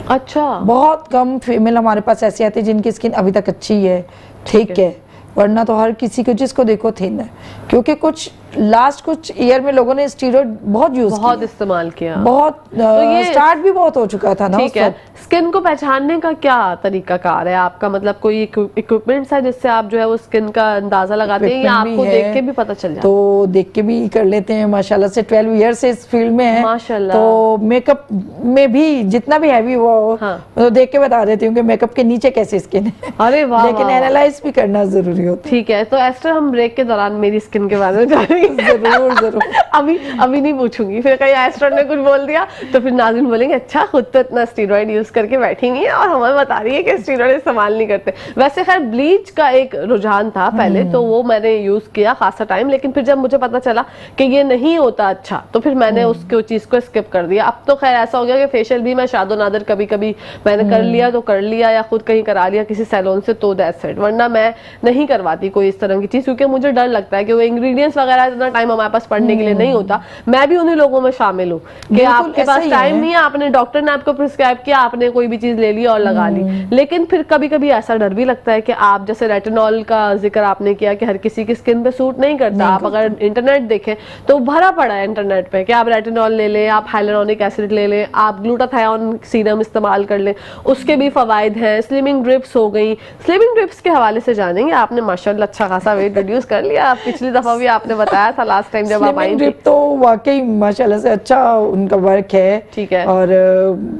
अच्छा, बहुत कम फीमेल हमारे पास ऐसी आती है जिनकी स्किन अभी तक अच्छी है, ठीक है, वरना तो हर किसी को जिसको देखो थिन है, क्योंकि कुछ लास्ट कुछ ईयर में लोगों ने स्टीरॉइड बहुत यूज बहुत इस्तेमाल किया, बहुत ये स्टार्ट भी बहुत हो चुका था ना। ठीक है, स्किन को पहचानने का क्या तरीका कार है आपका? मतलब कोई इक्विपमेंट्स है जिससे आप जो है वो स्किन का अंदाजा लगाते हैं, या आपको देख के भी पता चल जाता है? तो देख के भी कर लेते हैं माशाल्लाह से, 12 ईयर से इस फील्ड में है माशाल्लाह। तो मेकअप में भी जितना भी हैवी वो तो देख के बता देती हूँ कि मेकअप के नीचे कैसी स्किन है। अरे वाह, लेकिन एनालाइज भी करना जरूरी होता है। ठीक है, तो एस्टर हम ब्रेक के दौरान मेरी स्किन के बारे में जानेंगे। जरूर जरूर। अभी नहीं पूछूंगी, फिर कहीं एस्टर ने कुछ बोल दिया तो फिर नाज़रीन बोलेंगे अच्छा खुद तो इतना स्टीरॉइड यूज करके बैठेंगी और हमें बता रही है कि स्टीरॉइड इस्तेमाल नहीं करते। वैसे खैर ब्लीच का एक रुझान था पहले, तो वो मैंने यूज किया खासा टाइम, लेकिन फिर जब मुझे पता चला कि ये नहीं होता अच्छा, तो फिर मैंने उसके चीज को स्किप कर दिया। अब तो खैर ऐसा हो गया कि फेशियल भी मैं शादो नादर कभी कभी मैंने कर लिया तो कर लिया, या खुद कहीं करा लिया किसी सैलून से, तो दैट्स इट। वरना मैं नहीं करवाती कोई इस तरह की चीज, क्योंकि मुझे डर लगता है कि वो इंग्रेडिएंट्स वगैरह इतना टाइम हमारे पास पढ़ने के लिए नहीं होता। मैं भी उन्हीं लोगों में शामिल हूँ कि आपके पास टाइम नहीं है, आपने डॉक्टर ने आपको प्रिस्क्राइब किया, आपने कोई भी चीज ले ली और लगा ली, लेकिन फिर कभी कभी ऐसा डर भी लगता है कि आप जैसे रेटिनॉल का जिक्र आपने किया कि हर किसी की स्किन पे सूट नहीं करता। आप अगर इंटरनेट देखें तो भरा पड़ा है इंटरनेट पे कि आप रेटिनॉल ले लें, आप हाइलुरोनिक एसिड ले लें, आप ग्लूटाथायोन सीरम इस्तेमाल कर लें, उसके भी फवाइद हैं। स्लिमिंग ड्रिप्स हो गई, स्लिमिंग ड्रिप्स के हवाले से जानेंगे। आपने माशाल्लाह अच्छा खासा वेट रिड्यूस कर लिया, पिछली दफा भी आपने बताया था लास्ट टाइम जब आप आई थी। तो वाकई माशाल्लाह से अच्छा उनका वर्क है, ठीक है, और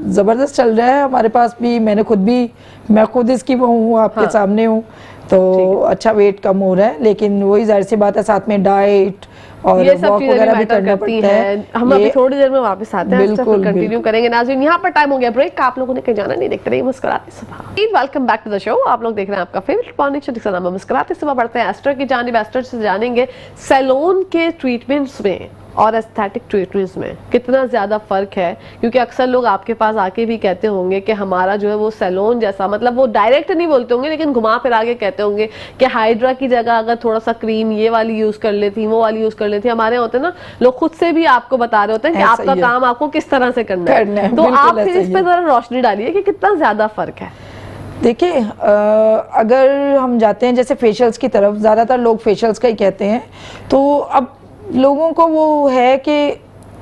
जबरदस्त चल रहा है हमारे पास भी। मैं खुद इसकी वो हूँ, आपके सामने हूँ, तो अच्छा वेट कम हो रहा है। लेकिन वही जाहिर सी बात है, साथ में डाइट और ये सब वॉक चीजें वगैरह भी मैटर करना करती पड़ता हैं। हम अभी थोड़ी देर में वापस आते हैं, बिल्कुल कंटिन्यू करेंगे। नाज़रीन यहाँ पर टाइम हो गया ब्रेक का, आप लोगों ने कहीं जाना नहीं, देखते रहिए मुस्कुराते सुबह। Welcome back to the show. आप लोग देख रहे हैं आपका फेवरेट मॉर्निंग शो जिसका नाम है मुस्कुराते सुबह। बढ़ते हैं एस्टर की जानिब। एस्टर से जानेंगे सैलून के ट्रीटमेंट्स में और एस्थेटिक ट्रीटमेंट्स में कितना ज्यादा फर्क है, क्योंकि अक्सर लोग आपके पास आके भी कहते होंगे कि हमारा जो है वो सैलून जैसा, मतलब वो डायरेक्ट नहीं बोलते होंगे लेकिन घुमा फिर आके कहते होंगे कि हाइड्रा की जगह अगर थोड़ा सा क्रीम ये वाली यूज कर लेती, वो वाली यूज कर लेती। हमारे होते हैं ना लोग खुद से भी आपको बता रहे होते हैं कि आपका काम आपको किस तरह से करना है। तो आप फिर इस पर जरा रोशनी डालिए कि कितना ज्यादा फर्क है। देखिए, अगर हम जाते हैं जैसे फेशियल्स की तरफ, ज़्यादातर लोग फेशियल्स का ही कहते हैं, तो अब लोगों को वो है कि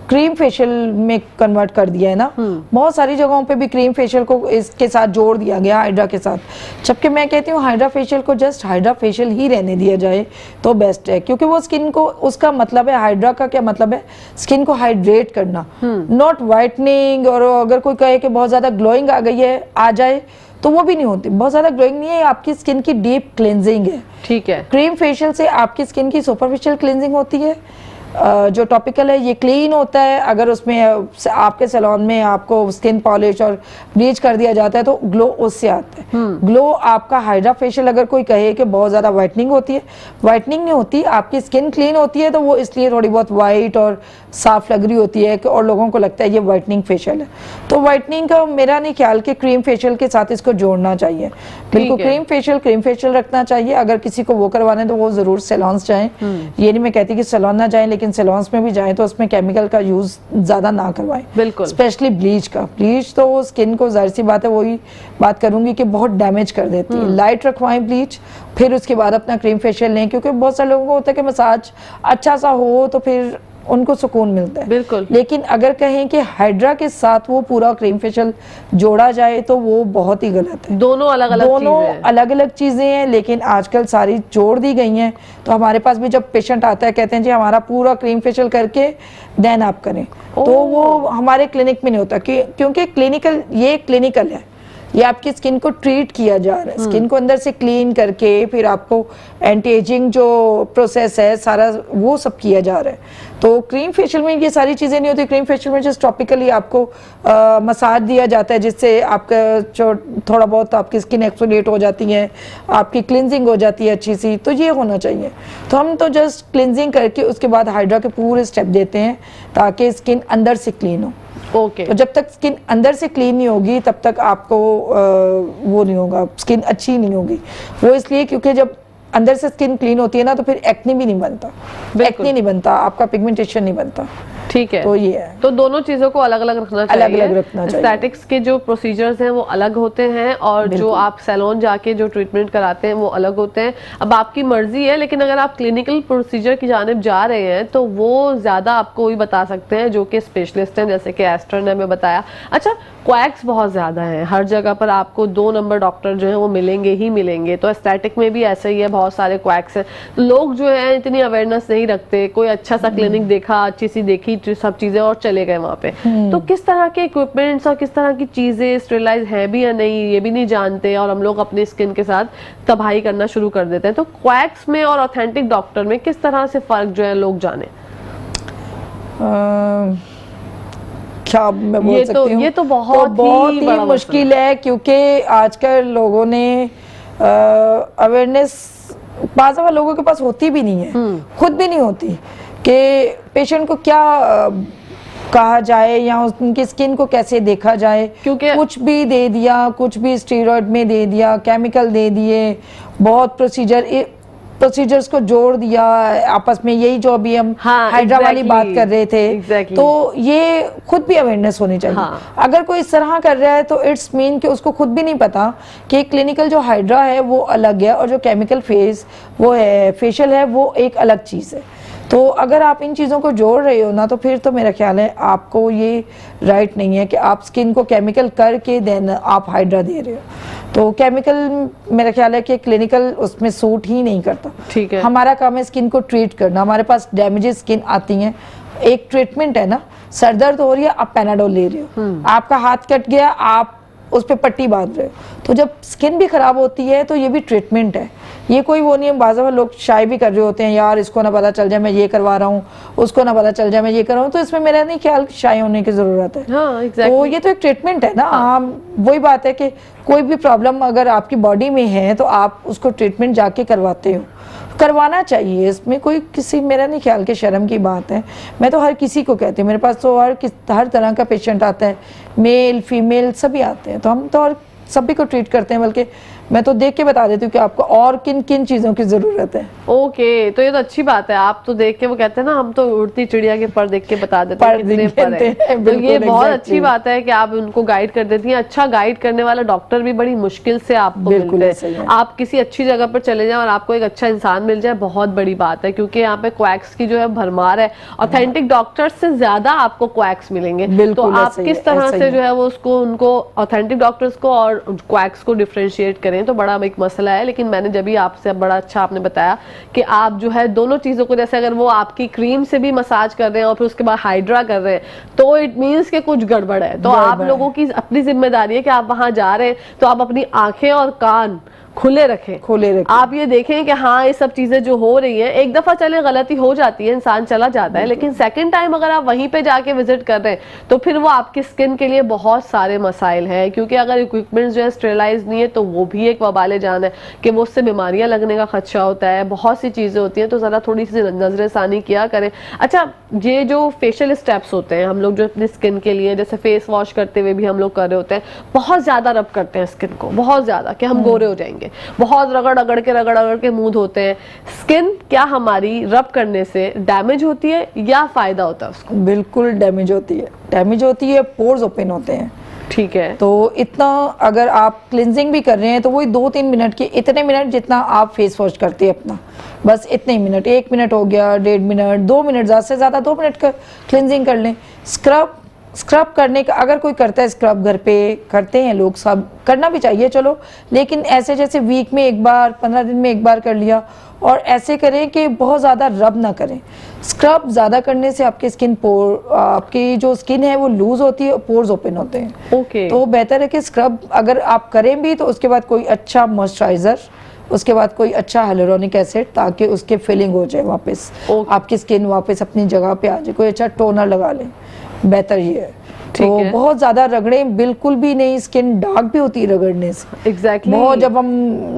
क्रीम फेशियल में कन्वर्ट कर दिया है ना। बहुत सारी जगहों पे भी क्रीम फेशियल को इसके साथ जोड़ दिया गया हाइड्रा के साथ, जबकि मैं कहती हूँ हाइड्रा फेशियल को जस्ट हाइड्रा फेशियल ही रहने दिया जाए तो बेस्ट है, क्योंकि वो स्किन को, उसका मतलब है, हाइड्रा का क्या मतलब है, स्किन को हाइड्रेट करना, नॉट वाइटनिंग। और अगर कोई कहे कि बहुत ज़्यादा ग्लोइंग आ गई है, आ जाए, तो वो भी नहीं होती। बहुत ज़्यादा ग्लोइंग नहीं है, आपकी स्किन की डीप क्लेंजिंग है। ठीक है, क्रीम फेशियल से आपकी स्किन की सुपरफिशियल क्लींजिंग होती है, जो टॉपिकल है ये क्लीन होता है। अगर उसमें आपके सैलून में आपको स्किन पॉलिश और ब्लीच कर दिया जाता है तो ग्लो उससे आता है। ग्लो आपका हाइड्रा फेशियल, अगर कोई कहे कि बहुत ज़्यादा वाइटनिंग होती है, वाइटनिंग नहीं होती, आपकी स्किन क्लीन होती है, तो वो इसलिए थोड़ी बहुत वाइट और साफ लग रही होती है और लोगों को लगता है ये वाइटनिंग फेशियल है। तो वाइटनिंग का मेरा नहीं ख्याल कि क्रीम फेशियल के साथ इसको जोड़ना चाहिए। बिल्कुल क्रीम फेशियल रखना चाहिए। अगर किसी को वो करवाना है तो वो जरूर सैलून्स जाएं। ये नहीं मैं कहती कि सैलून ना जाएं, लेकिन सैलून्स में भी जाएं तो उसमें केमिकल का यूज ज्यादा ना करवाएं। बिल्कुल, स्पेशली ब्लीच का। ब्लीच तो स्किन को, जाहिर सी बात है, वही बात करूंगी कि बहुत डैमेज कर देती है। लाइट रखवाएं ब्लीच, फिर उसके बाद अपना क्रीम फेशियल लें, क्योंकि बहुत सारे लोगों को होता है कि मसाज अच्छा सा हो तो फिर उनको सुकून मिलता है। बिल्कुल। लेकिन अगर कहें कि हाइड्रा के साथ वो पूरा क्रीम फेशियल जोड़ा जाए तो वो बहुत ही गलत है। दोनों अलग अलग चीजें हैं, लेकिन आजकल सारी जोड़ दी गई हैं। तो हमारे पास भी जब पेशेंट आता है, कहते हैं जी हमारा पूरा क्रीम फेशियल करके देन आप करें, तो वो हमारे क्लिनिक में नहीं होता, क्योंकि क्लिनिकल है, ये आपकी स्किन को ट्रीट किया जा रहा है। स्किन को अंदर से क्लीन करके फिर आपको एंटी एजिंग जो प्रोसेस है सारा वो सब किया जा रहा है। तो क्रीम फेशियल में ये सारी चीज़ें नहीं होती। क्रीम फेशियल में जस्ट टॉपिकली आपको मसाज दिया जाता है, जिससे आपका जो थोड़ा बहुत आपकी स्किन एक्सफोलिएट हो जाती है, आपकी क्लिनजिंग हो जाती है अच्छी सी। तो ये होना चाहिए। तो हम तो जस्ट क्लिनजिंग करके उसके बाद हाइड्रा के पूरे स्टेप देते हैं ताकि स्किन अंदर से क्लीन हो। ओके। तो जब तक स्किन अंदर से क्लीन नहीं होगी तब तक आपको वो नहीं होगा, स्किन अच्छी नहीं होगी। वो इसलिए क्योंकि जब अंदर से स्किन क्लीन होती है ना तो फिर एक्ने भी नहीं बनता, एक्ने नहीं बनता, आपका पिगमेंटेशन नहीं बनता। ठीक है, तो ये है। तो दोनों चीजों को अलग अलग रखना चाहिए। अलग-अलग रखना चाहिए। एस्थेटिक्स के जो प्रोसीजर्स हैं वो अलग होते हैं और जो आप सैलून जाके जो ट्रीटमेंट कराते हैं वो अलग होते हैं। अब आपकी मर्जी है, लेकिन अगर आप क्लिनिकल प्रोसीजर की जानिब जा रहे हैं तो वो ज्यादा आपको वही बता सकते हैं जो कि स्पेशलिस्ट हैं, जैसे कि एस्टर ने हमें बताया। अच्छा, क्वैक्स बहुत ज्यादा हैं, हर जगह पर आपको 2 नंबर डॉक्टर जो है वो मिलेंगे ही मिलेंगे, तो एस्थेटिक में भी ऐसा ही है, बहुत सारे क्वैक्स हैं। लोग जो है इतनी अवेयरनेस नहीं रखते, कोई अच्छा सा क्लिनिक देखा, अच्छी सी देखी सब चीजें और चले गए वहां पे। तो किस तरह के इक्विपमेंट्स और किस तरह की चीजें स्टेरिलाइज है भी या नहीं ये भी नहीं जानते, और हम लोग अपनी स्किन के साथ तबाही करना शुरू कर देते हैं। तो क्वैक्स में और ऑथेंटिक डॉक्टर में किस तरह से फर्क जो है लोग जाने? क्या मैं बोल सकती हूँ, ये तो बहुत ही बड़ा मुश्किल है, क्योंकि आजकल लोगों ने अवेयरनेस बाज़ लोगों के पास होती भी नहीं है, खुद भी नहीं होती कि पेशेंट को क्या कहा जाए या उनकी स्किन को कैसे देखा जाए, क्योंकि कुछ भी दे दिया, कुछ भी स्टेरॉइड में दे दिया, केमिकल दे दिए, बहुत प्रोसीजर्स को जोड़ दिया आपस में, यही जो अभी हम हाइड्रा वाली बात कर रहे थे। तो ये खुद भी अवेयरनेस होनी चाहिए। अगर कोई इस तरह कर रहा है तो इट्स मीन कि उसको खुद भी नहीं पता कि क्लिनिकल जो हाइड्रा है वो अलग है और जो केमिकल फेस वो है फेशियल है वो एक अलग चीज़ है। तो अगर आप इन चीज़ों को जोड़ रहे हो ना, तो फिर तो मेरा ख्याल है आपको ये राइट नहीं है कि आप स्किन को केमिकल करके देन आप हाइड्रा दे रहे हो। तो केमिकल मेरा ख्याल है कि क्लिनिकल उसमें सूट ही नहीं करता। ठीक है, हमारा काम है स्किन को ट्रीट करना। हमारे पास डैमेजेस स्किन आती हैं, एक ट्रीटमेंट है ना, सर दर्द हो रही है आप पैनाडोल ले रहे हो, आपका हाथ कट गया आप उस पर पट्टी बांध रहे हो, तो जब स्किन भी खराब होती है तो ये भी ट्रीटमेंट है। ये कोई वो नहीं है, बाज़ लोग शाय भी कर रहे होते हैं, यार इसको ना पता चल जाए मैं ये करवा रहा हूँ, उसको ना पता चल जाए मैं ये कर रहा हूँ, तो इसमें मेरा नहीं ख्याल शाय होने की ज़रूरत है। तो ये तो एक ट्रीटमेंट है ना। वही बात है कि कोई भी प्रॉब्लम अगर आपकी बॉडी में है तो आप उसको ट्रीटमेंट जाके करवाते हो, करवाना चाहिए। इसमें कोई किसी मेरा नहीं ख्याल कि शर्म की बात है। मैं तो हर किसी को कहती हूँ, मेरे पास तो हर तरह का पेशेंट आता है, मेल फीमेल सभी आते हैं, तो हम तो सभी को ट्रीट करते हैं। बल्कि मैं तो देख के बता देती हूँ कि आपको और किन किन चीजों की जरूरत है। ओके, तो ये तो अच्छी बात है। आप तो देख के, वो कहते हैं ना, हम तो उड़ती चिड़िया के पर देख के बता देते हैं कितने पर है। तो ये बहुत अच्छी बात है कि आप उनको गाइड कर देती हैं। अच्छा गाइड करने वाला डॉक्टर भी बड़ी मुश्किल से आपको मिलते हैं। आप किसी अच्छी जगह पर चले जाएं और आपको एक अच्छा इंसान मिल जाए, बहुत बड़ी बात है, क्योंकि यहाँ पे क्वैक्स की जो है भरमार है। ऑथेंटिक डॉक्टर से ज्यादा आपको क्वैक्स मिलेंगे, तो आप किस तरह से जो है वो उसको उनको ऑथेंटिक डॉक्टर्स को और क्वैक्स को डिफरेंशिएट करें, तो बड़ा एक मसला है। लेकिन मैंने जब भी आपसे बड़ा अच्छा आपने बताया कि आप जो है दोनों चीजों को, जैसे अगर वो आपकी क्रीम से भी मसाज कर रहे हैं और फिर उसके बाद हाइड्रा कर रहे हैं, तो इट मींस कि कुछ गड़बड़ है। तो आप लोगों की अपनी जिम्मेदारी है कि आप वहां जा रहे हैं तो आप अपनी आंखें और कान खुले रखें। आप ये देखें कि हाँ ये सब चीजें जो हो रही हैं, एक दफा चले गलती हो जाती है, इंसान चला जाता है, लेकिन सेकंड टाइम अगर आप वहीं पे जाके विजिट कर रहे हैं तो फिर वो आपकी स्किन के लिए बहुत सारे मसाइल हैं। क्योंकि अगर इक्विपमेंट्स जो है स्टेरिलाइज नहीं है तो वो भी एक वबाले जान है कि वो उससे बीमारियां लगने का खदशा होता है, बहुत सी चीजें होती हैं। तो जरा थोड़ी सी नजरसानी किया करें। अच्छा, ये जो फेशियल स्टेप्स होते हैं हम लोग जो अपनी स्किन के लिए, जैसे फेस वॉश करते हुए भी हम लोग कर रहे होते हैं, बहुत ज्यादा रब करते हैं स्किन को, बहुत ज्यादा, कि हम गोरे हो जाएंगे, बहुत रगड़ के मुंह धोते हैं। स्किन क्या हमारी रब करने से डैमेज होती है या फायदा होता है उसको? बिल्कुल डैमेज होती है, पोर्स ओपन होते हैं। ठीक है, तो इतना अगर आप क्लिनजिंग भी कर रहे हैं तो वही 2-3 मिनट के, इतने मिनट जितना आप फेस वॉश करते हैं अपना, बस इतने ही मिनट, 1 मिनट हो गया, 1.5 मिनट, 2 मिनट, ज़्यादा से ज़्यादा 2 मिनट का क्लिनजिंग कर लें। स्क्रब करने का अगर कोई करता है, स्क्रब घर पे करते हैं लोग, सब करना भी चाहिए चलो, लेकिन ऐसे जैसे वीक में एक बार, 15 दिन में एक बार कर लिया, और ऐसे करें कि बहुत ज़्यादा रब ना करें। स्क्रब ज़्यादा करने से आपकी आपकी जो स्किन है वो लूज होती है, पोर्स ओपन होते हैं। तो बेहतर है कि स्क्रब अगर आप करें भी तो उसके बाद कोई अच्छा मॉइस्चराइज़र, उसके बाद कोई अच्छा हाइलुरोनिक एसिड, ताकि उसके फिलिंग हो जाए वापस, आपकी स्किन वापस अपनी जगह पे आ जाए। कोई अच्छा टोनर लगा लें, बेहतर ये है। तो बहुत ज्यादा रगड़ें बिल्कुल भी नहीं, स्किन डार्क भी होती है रगड़ने से। एग्जैक्टली बहुत जब हम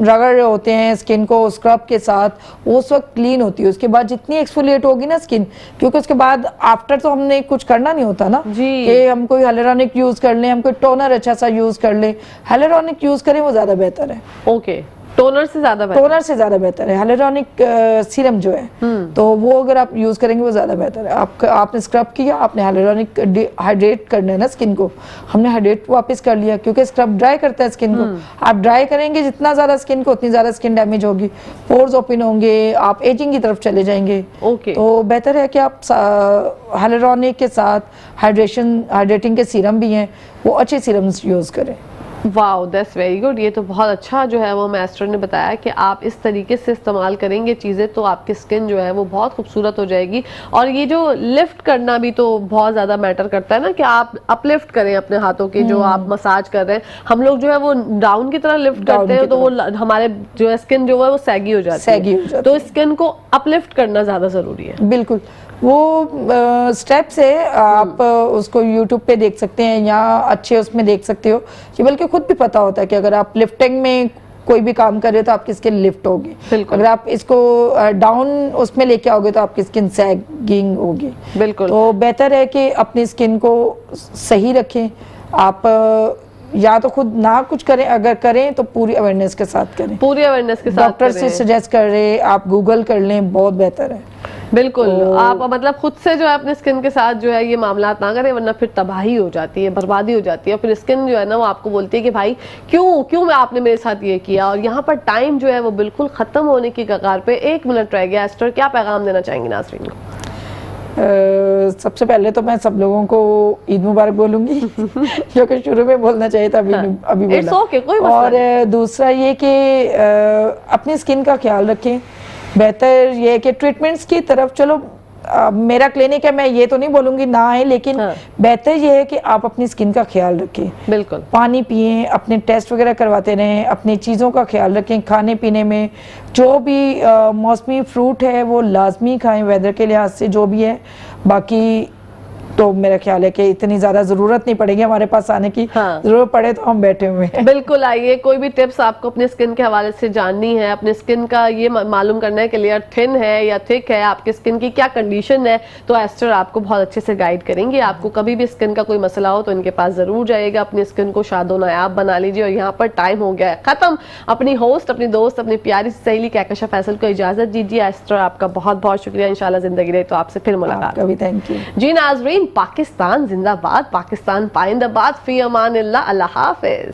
रगड़ रहे होते हैं स्किन को स्क्रब के साथ, वो उस वक्त क्लीन होती है। उसके बाद जितनी एक्सफोलिएट होगी ना स्किन, क्योंकि उसके बाद आफ्टर तो हमने कुछ करना नहीं होता ना कि हम कोई हाइलुरोनिक यूज कर लें, हम कोई टोनर अच्छा सा यूज कर लें। हाइलुरोनिक यूज करें वो ज्यादा बेहतर है। ओके, टोनर से ज्यादा बेहतर? टोनर से ज्यादा बेहतर है। हाइलुरोनिक सीरम जो है तो वो अगर आप यूज करेंगे वो ज्यादा बेहतर है। आपने स्क्रब किया, आपने हाइलुरोनिक हाइड्रेट करना है ना स्किन को, हमने हाइड्रेट वापस कर लिया क्योंकि स्क्रब ड्राई करता है स्किन को। आप ड्राई करेंगे जितना ज्यादा स्किन को, उतनी ज्यादा स्किन डैमेज होगी, पोर्स ओपन होंगे, आप एजिंग की तरफ चले जाएंगे। ओके। तो बेहतर है कि आप हाइलुरोनिक के साथ हाइड्रेटिंग के सीरम भी हैं, वो अच्छे सीरम्स यूज करें। Wow, that's very good. ये तो बहुत अच्छा जो है वो मास्टर ने बताया कि आप इस तरीके से इस्तेमाल करेंगे चीज़ें तो आपकी स्किन जो है वो बहुत खूबसूरत हो जाएगी। और ये जो लिफ्ट करना भी तो बहुत ज़्यादा मैटर करता है ना, कि आप अपलिफ्ट करें अपने हाथों के, जो आप मसाज कर रहे हैं। हम लोग जो है वो डाउन की तरह लिफ्ट करते हैं तो वो हमारे जो है स्किन जो है वो सैगी हो जाती है, तो स्किन को अपलिफ्ट करना ज़्यादा ज़रूरी है। बिल्कुल, वो स्टेप्स है, आप उसको YouTube पे देख सकते हैं या अच्छे उसमें देख सकते हो। ये बल्कि खुद भी पता होता है कि अगर आप लिफ्टिंग में कोई भी काम कर रहे हो तो आपकी स्किन लिफ्ट होगी, अगर आप इसको डाउन उसमें लेके आओगे तो आपकी स्किन सैगिंग होगी। बिल्कुल। तो बेहतर है कि अपनी स्किन को सही रखें। आप या तो खुद ना कुछ करें, अगर करें तो पूरी अवेयरनेस के साथ करें, पूरी अवेयरनेस के साथ। डॉक्टर से सजेस्ट कर रहे, आप गूगल कर लें, बहुत बेहतर है। बिल्कुल। आप मतलब खुद से जो है अपने स्किन के साथ जो है ये मामला ना करें, वरना फिर तबाही हो जाती है, बर्बादी हो जाती है। फिर स्किन जो है ना वो आपको बोलती है कि भाई क्यों मैं आपने मेरे साथ ये किया। और यहाँ पर टाइम जो है वो बिल्कुल खत्म होने की कगार पे, 1 मिनट रह गया। एस्टर, क्या पैगाम देना चाहेंगी नाज़रीन को? सबसे पहले तो मैं सब लोगों को ईद मुबारक बोलूंगी जो कि शुरू में बोलना चाहिए था, अभी बोला। okay, कोई मसला और दूसरा ये कि अपनी स्किन का ख्याल रखें। बेहतर ये है कि ट्रीटमेंट्स की तरफ चलो, मेरा क्लिनिक है, मैं ये तो नहीं बोलूंगी ना है, लेकिन बेहतर ये है कि आप अपनी स्किन का ख्याल रखें। बिल्कुल। पानी पिएं, अपने टेस्ट वगैरह करवाते रहें, अपनी चीज़ों का ख्याल रखें। खाने पीने में जो भी मौसमी फ्रूट है वो लाजमी खाएं, वेदर के लिहाज से जो भी है। बाकी तो मेरा ख्याल है कि इतनी ज्यादा जरूरत नहीं पड़ेगी हमारे पास आने की। जरूरत पड़े तो हम बैठे हुए हैं। बिल्कुल आइए, कोई भी टिप्स आपको अपने स्किन के हवाले से जाननी है, अपने स्किन का ये मालूम करना है कि लेयर थिन है या थिक है, आपकी स्किन की क्या कंडीशन है, तो एस्टर आपको बहुत अच्छे से गाइड करेंगे। आपको कभी भी स्किन का कोई मसला हो तो इनके पास जरूर जाइएगा, अपनी स्किन को शादो नायाब बना लीजिए। और यहाँ पर टाइम हो गया है खत्म। अपनी होस्ट, अपनी दोस्त, अपनी प्यारी सहेली कहकशा फैसल को इजाजत दीजिए। एस्टर, आपका बहुत बहुत शुक्रिया। इंशाल्लाह जिंदगी रही तो आपसे फिर मुलाकात। थैंक यू जी नाजरीन, पाकिस्तान जिंदाबाद, पाकिस्तान पाइंदाबाद, फी अमान अल्लाह, अल्लाह हाफिज।